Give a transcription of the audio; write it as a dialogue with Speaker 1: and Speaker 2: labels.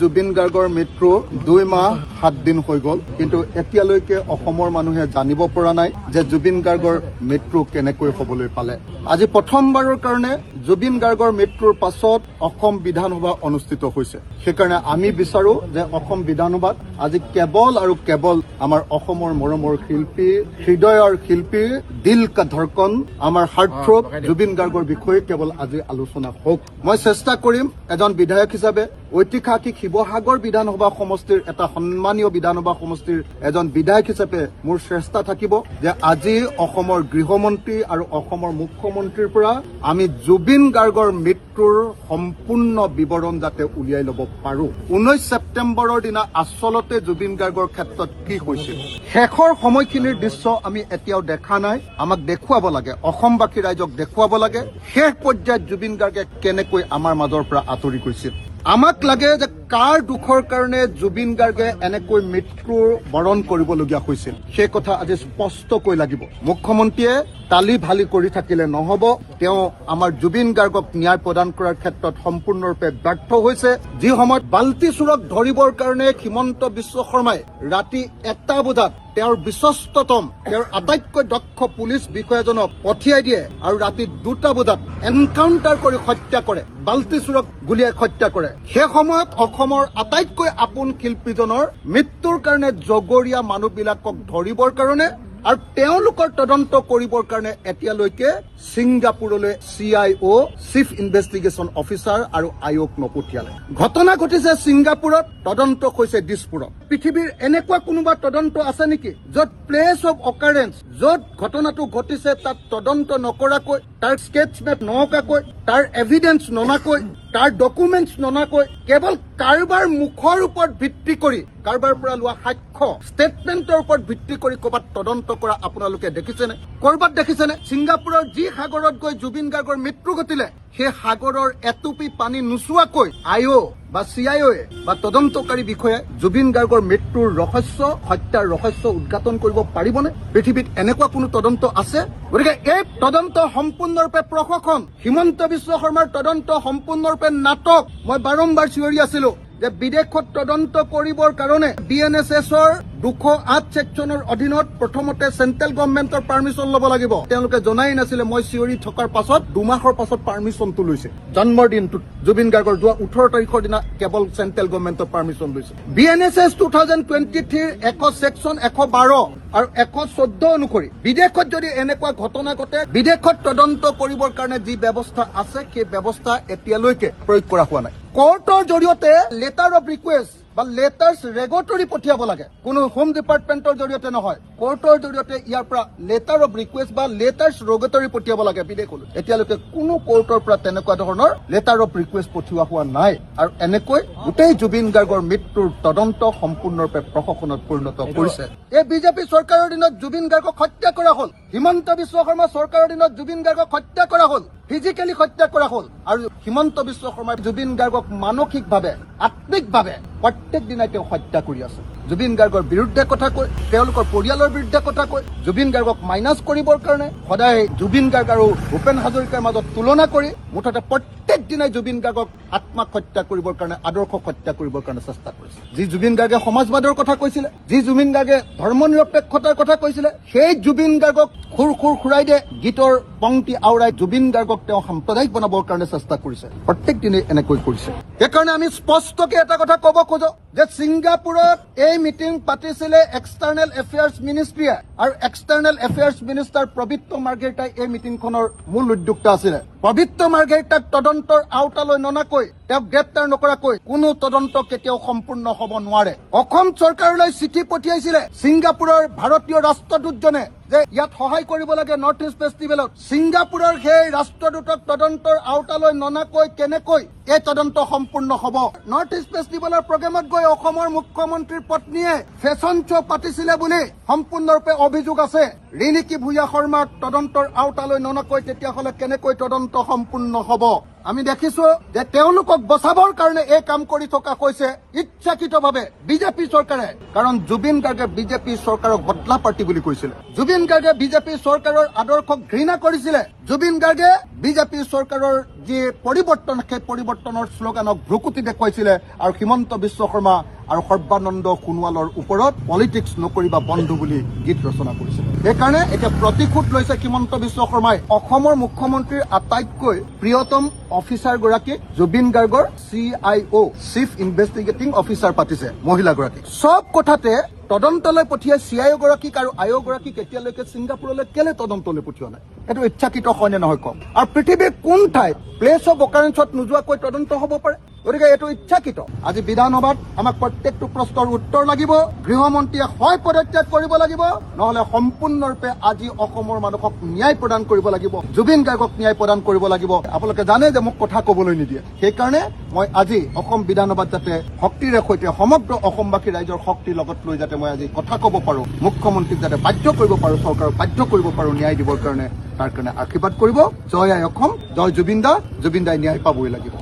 Speaker 1: জুবিন গাৰ্গৰ মৃত্যু 2 মাহ 7 দিন হৈ গ'ল, কিন্তু এতিয়ালৈকে অসমৰ মানুহে জানিব পৰা নাই যে জুবিন গাৰ্গৰ মৃত্যু কেনেকৈ হ'বলৈ পালে। আজি প্ৰথমবাৰৰ কাৰণে জুবিন গাৰ্গৰ মৃত্যুৰ পাছত অসম বিধানসভা অনুষ্ঠিত হৈছে। সেইকাৰণে আমি বিচাৰো যে অসম বিধানসভাত আজি কেৱল আৰু কেৱল আমাৰ অসমৰ মৰমৰ শিল্পী, হৃদয়ৰ শিল্পী, দিল কা ধড়কন, আমাৰ হাৰ্টথ্ৰব জুবিন গাৰ্গৰ বিষয়ে কেৱল আজি আলোচনা হওক। মই চেষ্টা কৰিম এজন বিধায়ক হিচাপে, ঐতিহাসিক শিৱসাগৰ বিধানসভা সমষ্টিৰ এটা সন্মানীয় বিধানসভা সমষ্টিৰ এজন বিধায়ক হিচাপে মোৰ চেষ্টা থাকিব যে আজি অসমৰ গৃহমন্ত্ৰী আৰু অসমৰ মুখ্যমন্ত্ৰীৰ পৰা আমি জুবিন গাৰ্গৰ মৃত্যুৰ সম্পূৰ্ণ বিৱৰণ যাতে উলিয়াই ল'ব পাৰো। 19 ছেপ্টেম্বৰৰ দিনা আচলতে জুবিন গাৰ্গৰ ক্ষেত্ৰত কি হৈছিল, শেষৰ সময়খিনিৰ দৃশ্য আমি এতিয়াও দেখা নাই। আমাক দেখুৱাব লাগে, অসমবাসী ৰাইজক দেখুৱাব লাগে শেষ পৰ্যায়ত জুবিন গাৰ্গে কেনেকৈ আমাৰ মাজৰ পৰা আঁতৰি গৈছিল। আমাক লাগে যে কাৰ দুখৰ কাৰণে জুবিন গাৰ্গে এনেকৈ মৃত্যুৰ বৰণ কৰিবলগীয়া হৈছিল, সেই কথা আজি স্পষ্টকৈ লাগিব। মুখ্যমন্ত্ৰীয়ে তালি ভালি কৰি থাকিলে নহ'ব। তেওঁ আমাৰ জুবিন গাৰ্গক ন্যায় প্ৰদান কৰাৰ ক্ষেত্ৰত সম্পূৰ্ণৰূপে ব্যৰ্থ হৈছে। যি সময়ত বাল্টি চোৰক ধৰিবৰ কাৰণে হিমন্ত বিশ্ব শৰ্মাই ৰাতি 1টা বজাত তেওঁৰ বিশ্বস্ততম, তেওঁৰ আটাইতকৈ দক্ষ পুলিচ বিষয়াজনক পঠিয়াই দিয়ে আৰু ৰাতি 2টা বজাত এনকাউণ্টাৰ কৰি হত্যা কৰে, বাল্টি চোৰক গুলীয়াই হত্যা কৰে। সেই সময়ত অসমৰ আটাইতকৈ আপোন শিল্পীজনৰ মৃত্যুৰ কাৰণে জগৰীয়া মানুহবিলাকক ধৰিবৰ কাৰণে আৰু তেওঁলোকৰ তদন্ত কৰিবৰ কাৰণে এতিয়ালৈকে ছিংগাপুৰলৈ CIO, চিফ ইনভেষ্টিগেশ্যন অফিচাৰ আৰু আয়োগ নপঠিয়ালে। ঘটনা ঘটিছে ছিংগাপুৰত, তদন্ত হৈছে দিছপুৰত। পৃথিৱীৰ এনেকুৱা কোনোবা তদন্ত আছে নেকি য'ত প্লেচ অফ অকাৰেঞ্চ, য'ত ঘটনাটো ঘটিছে তাত তদন্ত নকৰাকৈ, তাৰ স্কেচ মেপ নঅঁকাকৈ, তাৰ এভিডেন্স ননাকৈ, তাৰ ডকুমেণ্টছ ননাকৈ, কেৱল কাৰোবাৰ মুখৰ ওপৰত ভিত্তি কৰি, কাৰোবাৰ পৰা লোৱা সাক্ষ্য ষ্টেটমেণ্টৰ ওপৰত ভিত্তি কৰি ক'ৰবাত তদন্ত কৰা আপোনালোকে দেখিছেনে? ক'ৰবাত দেখিছেনে? ছিংগাপুৰৰ যি সাগৰত গৈ জুবিন গাৰ্গৰ মৃত্যু ঘটিলে, সেই সাগৰৰ এটুপি পানী নোচোৱাকৈ IO বা CIO বা তদন্তকাৰী বিষয়াই জুবিন গাৰ্গৰ মৃত্যুৰ ৰহস্য, হত্যাৰ ৰহস্য উদঘাটন কৰিব পাৰিবনে? পৃথিৱীত এনেকুৱা কোনো তদন্ত আছে? গতিকে এই তদন্ত সম্পূৰ্ণৰূপে প্ৰশাসন, হিমন্ত বিশ্ব শৰ্মাৰ তদন্ত সম্পূৰ্ণৰূপে নাটক। মই বাৰম্বাৰ চিঞৰি আছিলো যে বিদেশত তদন্ত কৰিবৰ কাৰণে BNSSৰ 208 ছেকশ্যনৰ অধীনত প্ৰথমতে চেণ্ট্ৰেল গভৰ্ণমেণ্টৰ পাৰ্মিশ্যন ল'ব লাগিব। তেওঁলোকে জনাই নাছিলে। মই চিঞৰি থকাৰ পাছত 2 মাহৰ পাছত পাৰ্মিশ্যনটো লৈছে। জন্মৰ দিনটোত জুবিন গাৰ্গৰ যোৱা 18 তাৰিখৰ দিনা কেৱল চেণ্ট্ৰেল গভৰ্ণমেণ্টৰ পাৰ্মিশ্যন লৈছে। BNSS 2023 100 ছেকশ্যন 112 আৰু 114 অনুসৰি বিদেশত যদি এনেকুৱা ঘটনা ঘটে, বিদেশত তদন্ত কৰিবৰ কাৰণে যি ব্যৱস্থা আছে সেই ব্যৱস্থা এতিয়ালৈকে প্ৰয়োগ কৰা হোৱা নাই। কোৰ্টৰ জৰিয়তে লেটাৰ অফ ৰিকুৱেষ্ট বা লেটাৰ্ছ ৰেগটৰী পঠিয়াব লাগে, কোনো হোম ডিপাৰ্টমেণ্টৰ জৰিয়তে নহয়। কোৰ্টৰ জৰিয়তে ইয়াৰ পৰা লেটাৰ অফ ৰিকুৱেষ্ট বা লেটাৰ্ছ ৰেগটৰী পঠিয়াব লাগে বিদেশলৈ। এতিয়ালৈকে কোনো কোৰ্টৰ পৰা তেনেকুৱা ধৰণৰ লেটাৰ অফ ৰিকুৱেষ্ট পঠিওৱা হোৱা নাই। আৰু এনেকৈ গোটেই জুবিন গাৰ্গৰ মৃত্যুৰ তদন্ত সম্পূৰ্ণৰূপে প্ৰশাসনত পৰিণত কৰিছে। এই বিজেপি চৰকাৰৰ দিনত জুবিন গাৰ্গক হত্যা কৰা হ'ল, হিমন্ত বিশ্ব শৰ্মা চৰকাৰৰ দিনত জুবিন গাৰ্গক হত্যা কৰা হ'ল, ফিজিকেলি হত্যা কৰা হ'ল। আৰু হিমন্ত বিশ্ব শৰ্মাই জুবিন গাৰ্গক মানসিকভাৱে, আত্মিকভাৱে প্ৰত্যেক দিনাই তেওঁ হত্যা কৰি আছে। জুবিন গাৰ্গৰ বিৰুদ্ধে কথা কৈ, তেওঁলোকৰ পৰিয়ালৰ বিৰুদ্ধে কথা কৈ, জুবিন গাৰ্গক মাইনাছ কৰিবৰ কাৰণে সদায় জুবিন গাৰ্গ আৰু ভূপেন হাজৰিকাৰ মাজত তুলনা কৰি মুঠতে প্ৰত্যেক দিনাই জুবিন গাৰ্গক আত্মাক হত্যা কৰিবৰ কাৰণে, আদৰ্শক হত্যা কৰিবৰ কাৰণে চেষ্টা কৰিছে। যি জুবিন গাৰ্গে সমাজবাদৰ কথা কৈছিলে, যি জুবিন গাৰ্গে ধৰ্ম নিৰপেক্ষতাৰ কথা কৈছিলে, সেই জুবিন গাৰ্গক খুৰ খুৰাই দিয়ে গীতৰ পংক্তি আওৰাই জুবিন গাৰ্গক তেওঁ সাম্প্ৰদায়িক বনাবৰ কাৰণে চেষ্টা কৰিছে। প্ৰত্যেক দিনে এনেকৈ কৰিছে। সেইকাৰণে আমি স্পষ্টকে এটা কথা ক'ব খোজো যে ছিংগাপুৰত এই মিটিং পাতিছিলে এক্সটাৰ্নেল এফেয়াৰ্ছ মিনিষ্ট্ৰীয়ে, আৰু এক্সটাৰ্নেল এফেয়াৰ্ছ মিনিষ্টাৰ পবিত্ৰ মাৰ্ঘেৰিটাই এই মিটিংখনৰ মূল উদ্যোক্তা আছিলে। পবিত্ৰ মাৰ্ঘেৰিটাক তদন্তৰ আওতালৈ ননাকৈ, তেওঁক গ্ৰেপ্তাৰ নকৰাকৈ কোনো তদন্ত কেতিয়াও সম্পূৰ্ণ হ'ব নোৱাৰে। অসম চৰকাৰলৈ চিঠি পঠিয়াইছিলে ছিংগাপুৰৰ ভাৰতীয় ৰাষ্ট্ৰদূতজনে যে ইয়াত সহায় কৰিব লাগে নৰ্থ ইষ্ট ফেষ্টিভেলত। ছিংগাপুৰৰ সেই ৰাষ্ট্ৰদূতক তদন্তৰ আওতালৈ ননাকৈ কেনেকৈ এই তদন্ত সম্পূৰ্ণ হ'ব? নৰ্থ ইষ্ট ফেষ্টিভেলৰ প্ৰগ্ৰেমত গৈ অসমৰ মুখ্যমন্ত্ৰীৰ পত্নীয়ে ফেশ্বন শ্ব' পাতিছিলে বুলি সম্পূৰ্ণৰূপে অভিযোগ আছে। ৰিণিকী ভূঞা শৰ্মাক তদন্তৰ আওতালৈ ননাকৈ তেতিয়াহ'লে কেনেকৈ তদন্ত তদন্ত সম্পূৰ্ণ হ'ব। আমি দেখিছো যে তেওঁলোকক বচাবৰ কাৰণে এই কাম কৰি থকা হৈছে ইচ্ছাকৃতভাৱে বিজেপি চৰকাৰে। কাৰণ জুবিন গাৰ্গে বিজেপি চৰকাৰক বদলা পাৰ্টি বুলি কৈছিলে। জুবিন গাৰ্গে বিজেপি চৰকাৰৰ আদৰ্শক ঘৃণা কৰিছিলে। জুবিন গাৰ্গে বিজেপি চৰকাৰৰ যি পৰিৱৰ্তন সেই পৰিৱৰ্তনৰ শ্লোগানক ভ্ৰুকুটি দেখুৱাইছিলে আৰু হিমন্ত বিশ্ব শৰ্মা আৰু সৰ্বানন্দ সোণোৱালৰ ওপৰত পলিটিক্স নকৰিবা বন্ধু বুলি গীত ৰচনা কৰিছিল। সেইকাৰণে এতিয়া প্ৰতিশোধ লৈছে হিমন্ত বিশ্ব শৰ্মাই। অসমৰ মুখ্যমন্ত্ৰীৰ আটাইতকৈ প্ৰিয়তম অফিচাৰগৰাকী জুবিন গাৰ্গৰ CIO চিফ ইনভেষ্টিগেটিং অফিচাৰ পাতিছে মহিলাগৰাকী। চব কথাতে তদন্তলৈ পঠিয়াই CIO গৰাকীক আৰু IO গৰাকীক এতিয়ালৈকে ছিংগাপুৰলৈ কেলে তদন্তলৈ পঠিওৱা নাই? এইটো ইচ্ছাকৃত হয়নে নহয় কম? আৰু পৃথিৱীৰ কোন ঠাইত প্লেচ অফ অকাৰেঞ্চত নোযোৱাকৈ তদন্ত হ'ব পাৰে? গতিকে এইটো ইচ্ছাকৃত। আজি বিধানসভাত আমাক প্ৰত্যেকটো প্ৰশ্নৰ উত্তৰ লাগিব। গৃহমন্ত্ৰীয়ে হয় পদত্যাগ কৰিব লাগিব, নহলে সম্পূৰ্ণৰূপে আজি অসমৰ মানুহক ন্যায় প্ৰদান কৰিব লাগিব, জুবিন গাৰ্গক ন্যায় প্ৰদান কৰিব লাগিব। আপোনালোকে জানে যে মোক কথা ক'বলৈ নিদিয়ে। সেইকাৰণে মই আজি অসম বিধানসভাত যাতে শক্তিৰে সৈতে সমগ্ৰ অসমবাসী ৰাইজৰ শক্তিৰ লগত লৈ যাতে মই আজি কথা ক'ব পাৰো, মুখ্যমন্ত্ৰীক যাতে বাধ্য কৰিব পাৰো, চৰকাৰক বাধ্য কৰিব পাৰো ন্যায় দিবৰ কাৰণে, তাৰ কাৰণে আশীৰ্বাদ কৰিব। জয় আই অসম, জয় জুবিন দা। জুবিন দাই ন্যায় পাবই লাগিব।